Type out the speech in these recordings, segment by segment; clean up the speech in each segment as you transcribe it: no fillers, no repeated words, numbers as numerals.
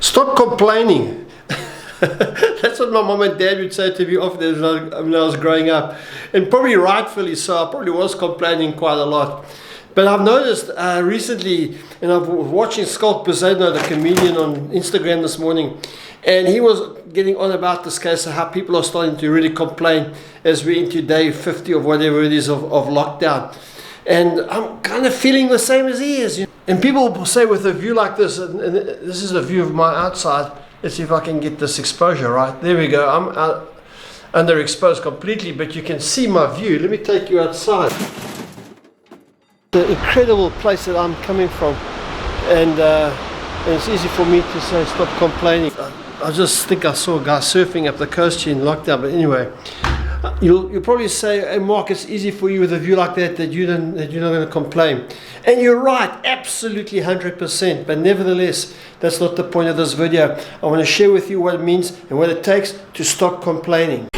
Stop complaining. That's what my mom and dad would say to me often when I was growing up. And probably rightfully so. I probably was complaining quite a lot. But I've noticed recently, and I was watching Scott Bezeno, the comedian, on Instagram this morning, and he was getting on about this case of how people are starting to really complain as we're into day 50 of whatever it is of lockdown. And I'm kind of feeling the same as he is. And people will say with a view like this, and this is a view of my outside, let's see if I can get this exposure right. There we go. I'm underexposed completely, but you can see my view. Let me take you outside. The incredible place that I'm coming from, and it's easy for me to say stop complaining. I just think I saw a guy surfing up the coast here in lockdown, but anyway, you'll probably say, hey Mark, it's easy for you with a view like that you're not going to complain. And you're right, absolutely 100%, but nevertheless, that's not the point of this video. I want to share with you what it means and what it takes to stop complaining.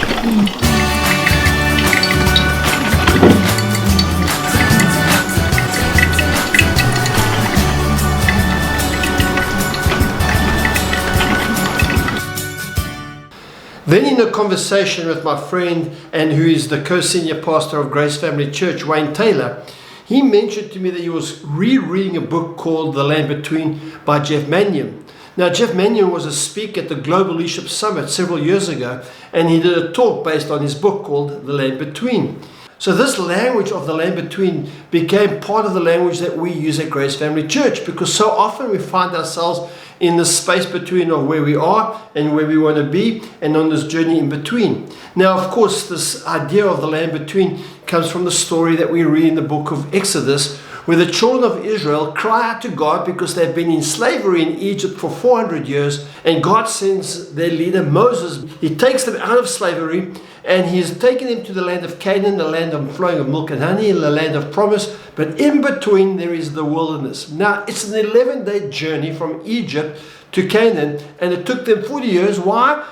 Then in a conversation with my friend and who is the co-senior pastor of Grace Family Church, Wayne Taylor, he mentioned to me that he was rereading a book called The Land Between by Jeff Manion. Now, Jeff Manion was a speaker at the Global Leadership Summit several years ago, and he did a talk based on his book called The Land Between. So this language of the land between became part of the language that we use at Grace Family Church, because so often we find ourselves in the space between of where we are and where we want to be, and on this journey in between. Now, of course, this idea of the land between comes from the story that we read in the book of Exodus, where the children of Israel cry out to God because they've been in slavery in Egypt for 400 years, and God sends their leader Moses. He takes them out of slavery, and he's taken them to the land of Canaan, the land of flowing of milk and honey, and the land of promise. But in between there is the wilderness. Now, it's an 11-day journey from Egypt to Canaan, and it took them 40 years. Why?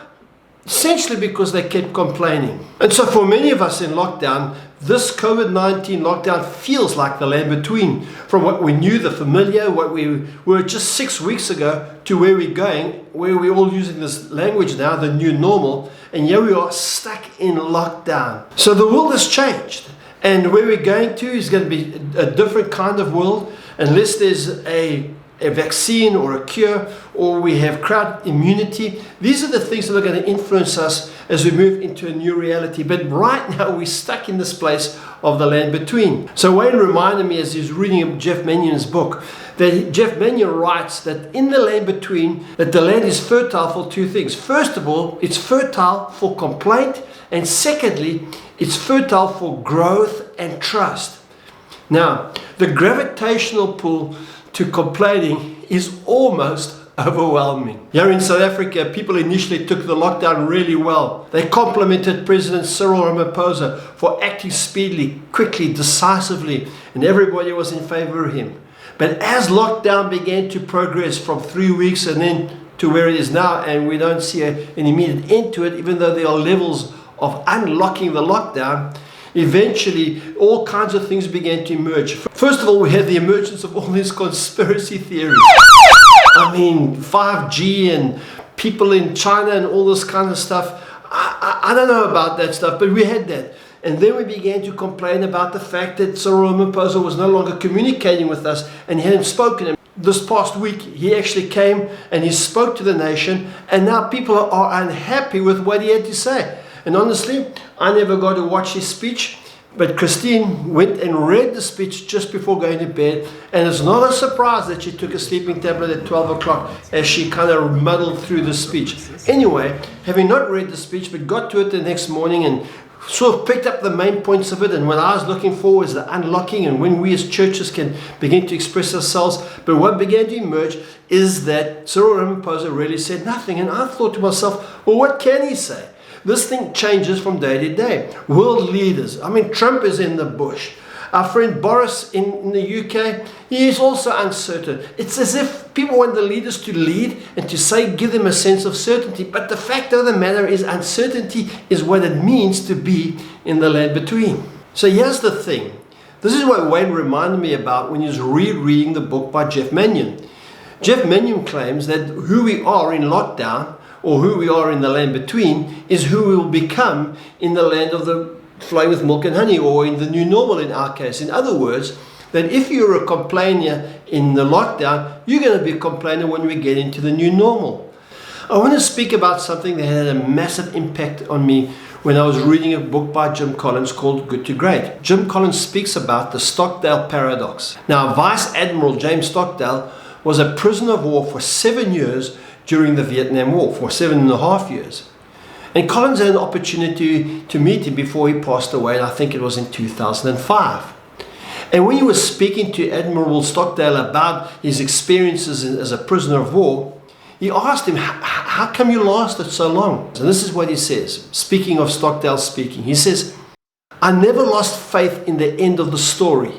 Essentially because they kept complaining. And so for many of us in lockdown, this COVID-19 lockdown feels like the land between. From what we knew, the familiar, what we were just 6 weeks ago, to where we're going, where we're all using this language now, the new normal, and here we are stuck in lockdown. So the world has changed, and where we're going to is going to be a different kind of world, unless there's a vaccine or a cure, or we have crowd immunity. These are the things that are going to influence us as we move into a new reality. But right now we're stuck in this place of the land between. So Wayne reminded me as he was reading Jeff Manion's book, that Jeff Manion writes that in the land between, that the land is fertile for two things. First of all, it's fertile for complaint, and secondly, it's fertile for growth and trust. Now, the gravitational pull to complaining is almost overwhelming. Here in South Africa, people initially took the lockdown really well. They complimented President Cyril Ramaphosa for acting speedily, quickly, decisively, and everybody was in favor of him. But as lockdown began to progress from 3 weeks and then to where it is now, and we don't see an immediate end to it, even though there are levels of unlocking the lockdown, eventually all kinds of things began to emerge. First of all, we had the emergence of all these conspiracy theories. I mean, 5G and people in China and all this kind of stuff. I don't know about that stuff, but we had that. And then we began to complain about the fact that Cyril Ramaphosa was no longer communicating with us, and he hadn't spoken. This past week, he actually came and he spoke to the nation, and now people are unhappy with what he had to say. And honestly, I never got to watch his speech, but Christine went and read the speech just before going to bed, and it's not a surprise that she took a sleeping tablet at 12 o'clock as she kind of muddled through the speech. Anyway, having not read the speech, but got to it the next morning and sort of picked up the main points of it, and what I was looking for is the unlocking and when we as churches can begin to express ourselves. But what began to emerge is that Cyril Ramaphosa really said nothing, and I thought to myself, well, what can he say? This thing changes from day to day. World leaders, I mean, Trump is in the bush. Our friend Boris in the UK, he is also uncertain. It's as if people want the leaders to lead and to say, give them a sense of certainty. But the fact of the matter is, uncertainty is what it means to be in the land between. So here's the thing. This is what Wayne reminded me about when he was rereading the book by Jeff Manion. Jeff Manion claims that who we are in lockdown, or who we are in the land between, is who we will become in the land of the flowing with milk and honey, or in the new normal in our case. In other words, that if you're a complainer in the lockdown, you're going to be a complainer when we get into the new normal. I want to speak about something that had a massive impact on me when I was reading a book by Jim Collins called Good to Great. Jim Collins speaks about the Stockdale paradox. Now, Vice Admiral James Stockdale was a prisoner of war for 7 years during the Vietnam War, for 7.5 years. And Collins had an opportunity to meet him before he passed away, and I think it was in 2005. And when he was speaking to Admiral Stockdale about his experiences as a prisoner of war, he asked him, how come you lasted so long? And this is what he says, speaking of Stockdale speaking. He says, I never lost faith in the end of the story.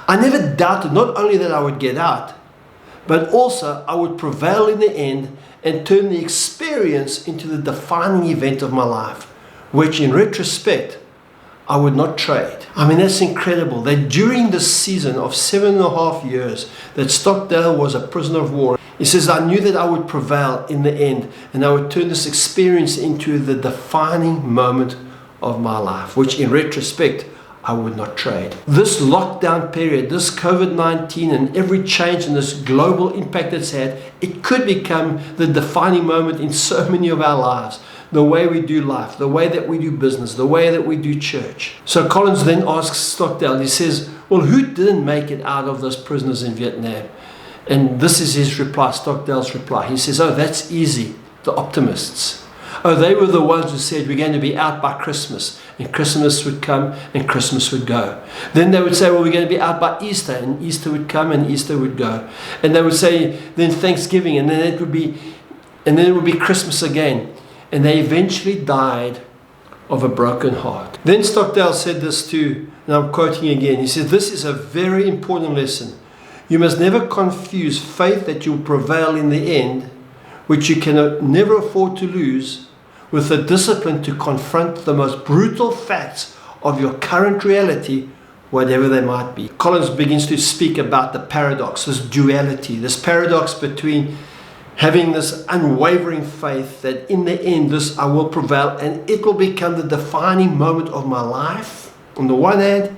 I never doubted not only that I would get out, but also I would prevail in the end and turn the experience into the defining event of my life, which in retrospect, I would not trade. I mean, that's incredible that during this season of 7.5 years that Stockdale was a prisoner of war, he says, I knew that I would prevail in the end and I would turn this experience into the defining moment of my life, which in retrospect, I would not trade. This lockdown period, this COVID-19 and every change in this global impact it's had, it could become the defining moment in so many of our lives. The way we do life, the way that we do business, the way that we do church. So Collins then asks Stockdale, he says, well, who didn't make it out of those prisoners in Vietnam? And this is his reply, Stockdale's reply. He says, oh, that's easy, the optimists. Oh, they were the ones who said we're going to be out by Christmas, and Christmas would come and Christmas would go. Then they would say, well, we're going to be out by Easter, and Easter would come and Easter would go. And they would say, then Thanksgiving, and then it would be Christmas again. And they eventually died of a broken heart. Then Stockdale said this too, and I'm quoting again. He said, this is a very important lesson. You must never confuse faith that you'll prevail in the end, which you can never afford to lose, with the discipline to confront the most brutal facts of your current reality, whatever they might be. Collins begins to speak about the paradox, this duality, this paradox between having this unwavering faith that in the end this I will prevail and it will become the defining moment of my life on the one hand,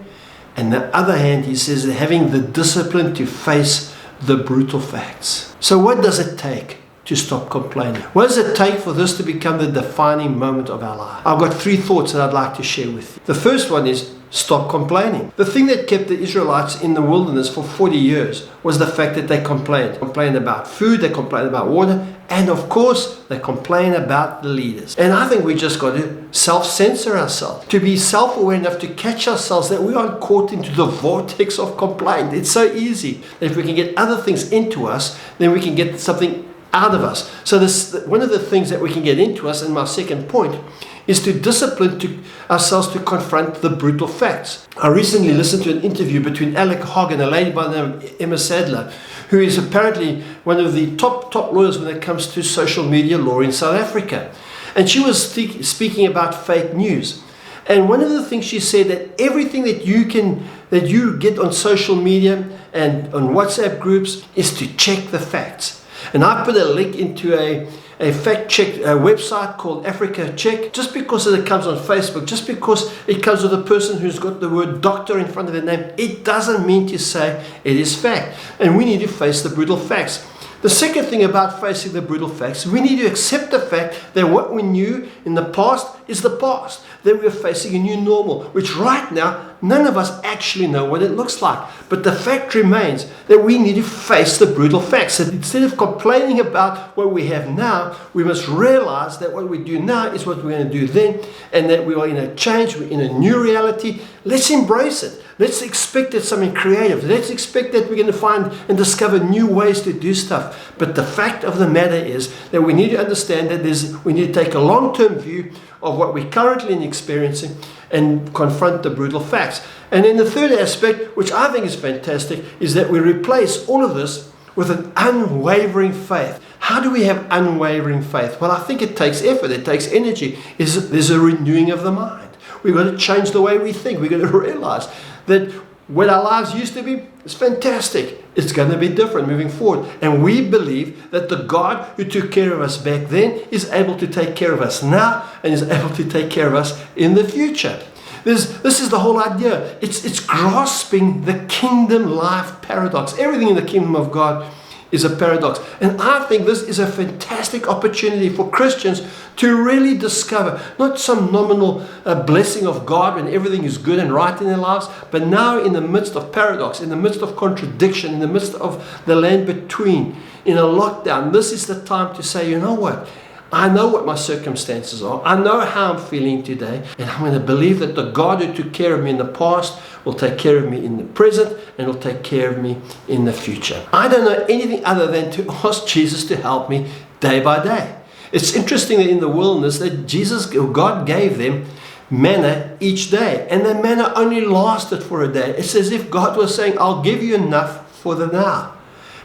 and the other hand he says that having the discipline to face the brutal facts. So what does it take to stop complaining? What does it take for this to become the defining moment of our life? I've got 3 thoughts that I'd like to share with you. The first one is stop complaining. The thing that kept the Israelites in the wilderness for 40 years was the fact that they complained. They complained about food, they complained about water, and of course, they complained about the leaders. And I think we just got to self-censor ourselves, to be self-aware enough to catch ourselves that we aren't caught into the vortex of complaint. It's so easy that if we can get other things into us, then we can get something out of us. So this, one of the things that we can get into us, and my second point, is to discipline ourselves to confront the brutal facts. I recently listened to an interview between Alec Hodd and a lady by the name of Emma Sadleir, who is apparently one of the top lawyers when it comes to social media law in South Africa. And she was speaking about fake news. And one of the things she said, that everything that you get on social media and on WhatsApp groups is to check the facts. And I put a link into a fact-check website called Africa Check. Just because it comes on Facebook, just because it comes with a person who's got the word doctor in front of their name, it doesn't mean to say it is fact. And we need to face the brutal facts. The second thing about facing the brutal facts, we need to accept the fact that what we knew in the past is the past. That we're facing a new normal, which right now, none of us actually know what it looks like. But the fact remains that we need to face the brutal facts. And instead of complaining about what we have now, we must realize that what we do now is what we're going to do then, and that we are in a change, we're in a new reality. Let's embrace it. Let's expect that something creative. Let's expect that we're going to find and discover new ways to do stuff. But the fact of the matter is that we need to understand that we need to take a long-term view of what we're currently experiencing and confront the brutal facts. And then the third aspect, which I think is fantastic, is that we replace all of this with an unwavering faith. How do we have unwavering faith? Well, I think it takes effort, it takes energy. There's a renewing of the mind. We've got to change the way we think. We've got to realize that what our lives used to be is fantastic. It's going to be different moving forward. And we believe that the God who took care of us back then is able to take care of us now and is able to take care of us in the future. This is the whole idea. It's grasping the kingdom life paradox. Everything in the kingdom of God is a paradox. And I think this is a fantastic opportunity for Christians to really discover not some nominal blessing of God when everything is good and right in their lives, but now in the midst of paradox, in the midst of contradiction, in the midst of the land between, in a lockdown, this is the time to say, you know what? I know what my circumstances are. I know how I'm feeling today. And I'm going to believe that the God who took care of me in the past will take care of me in the present and will take care of me in the future. I don't know anything other than to ask Jesus to help me day by day. It's interesting that in the wilderness that God gave them manna each day. And the manna only lasted for a day. It's as if God was saying, I'll give you enough for the now.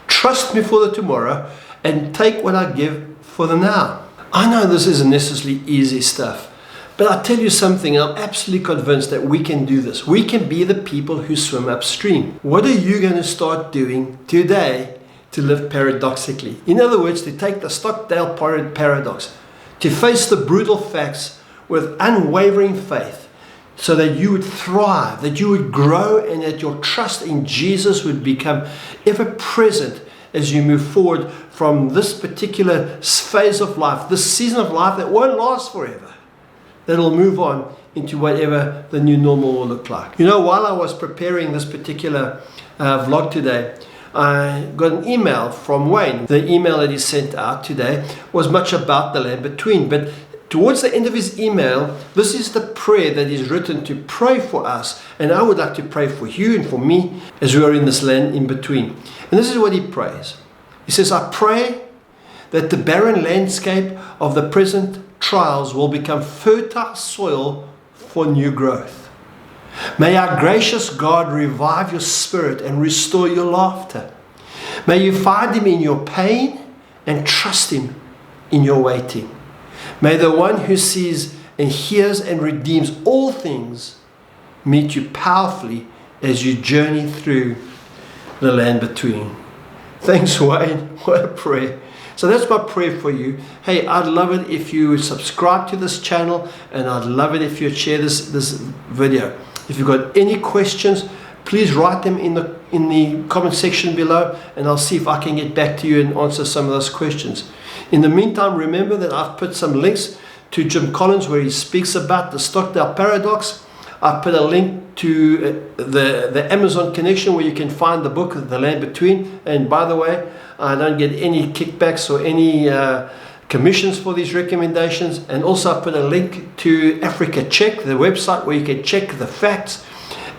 Trust me for the tomorrow and take what I give for the now. I know this isn't necessarily easy stuff, but I tell you something, I'm absolutely convinced that we can do this. We can be the people who swim upstream. What are you going to start doing today to live paradoxically? In other words, to take the Stockdale paradox, to face the brutal facts with unwavering faith, so that you would thrive, that you would grow, and that your trust in Jesus would become ever present as you move forward from this particular phase of life, this season of life that won't last forever, that'll move on into whatever the new normal will look like. You know, while I was preparing this particular vlog today, I got an email from Wayne. The email that he sent out today was much about the land between, but towards the end of his email, this is the prayer that is written to pray for us. And I would like to pray for you and for me as we are in this land in between. And this is what he prays. He says, I pray that the barren landscape of the present trials will become fertile soil for new growth. May our gracious God revive your spirit and restore your laughter. May you find him in your pain and trust him in your waiting. May the one who sees and hears and redeems all things meet you powerfully as you journey through the land between. Thanks, Wayne. What a prayer. So that's my prayer for you. Hey, I'd love it if you would subscribe to this channel, and I'd love it if you'd share this video. If you've got any questions, please write them in the comment section below, and I'll see if I can get back to you and answer some of those questions. In the meantime, remember that I've put some links to Jim Collins where he speaks about the Stockdale paradox. I've put a link to the Amazon connection where you can find the book, The Land Between. And by the way, I don't get any kickbacks or any commissions for these recommendations. And also I've put a link to Africa Check, the website where you can check the facts.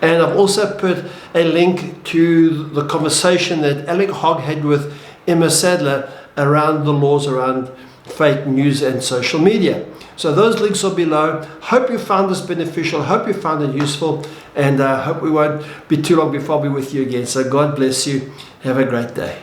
And I've also put a link to the conversation that Alec Hodd had with Emma Sadleir around the laws around fake news and social media. So those links are below. Hope you found this beneficial. Hope you found it useful. And hope we won't be too long before I'll be with you again. So God bless you. Have a great day.